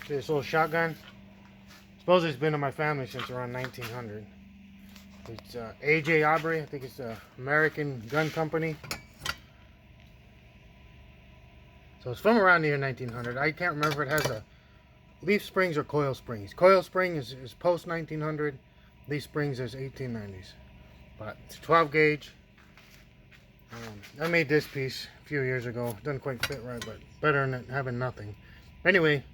This little shotgun. Suppose it's been in my family since around 1900. It's AJ Aubrey. I think it's an American gun company. So it's from around the year 1900. I can't remember if it has a leaf springs or coil springs. Coil spring is post 1900. Leaf springs is 1890s. But it's 12 gauge. I made this piece a few years ago. Doesn't quite fit right, but better than having nothing. Anyway,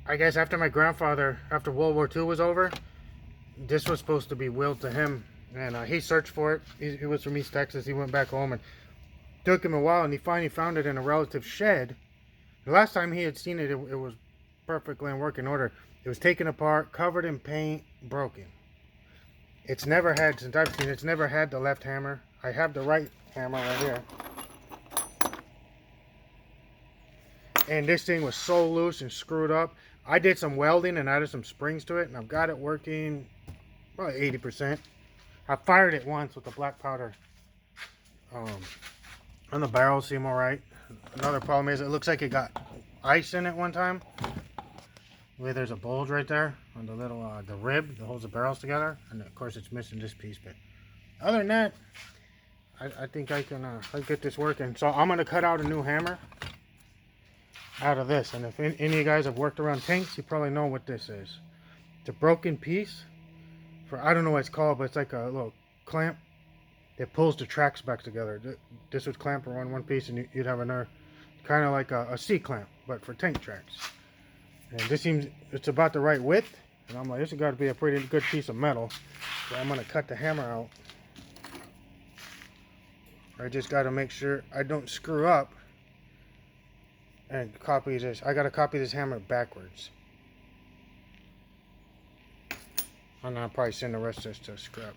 I guess after my grandfather, after World War II was over, this was supposed to be willed to him. And he searched for it. He was from East Texas. He went back home and took him a while, and he finally found it in a relative's shed. The last time he had seen it, it was perfectly in working order. It was taken apart, covered in paint, broken. It's never had, since I've seen it, it's never had the left hammer. I have the right hammer right here. And this thing was so loose and screwed up. I did some welding and added some springs to it, and I've got it working probably 80%. I fired it once with the black powder on the barrel, seem alright. Another problem is it looks like it got ice in it one time. Where there's a bulge right there on the little the rib that holds the barrels together, and of course it's missing this piece. But other than that, I think I can get this working. So I'm gonna cut out a new hammer out of this, and if any of you guys have worked around tanks, you probably know what this is. It's a broken piece for, I don't know what it's called, but it's like a little clamp that pulls the tracks back together. This would clamp around one piece, and you'd have another, kind of like a C-clamp, but for tank tracks. And this seems, it's about the right width, and I'm like, this has got to be a pretty good piece of metal. So I'm going to cut the hammer out. I just got to make sure I don't screw up and copy this. I got to copy this hammer backwards. And I'll probably send the rest of this to scrap.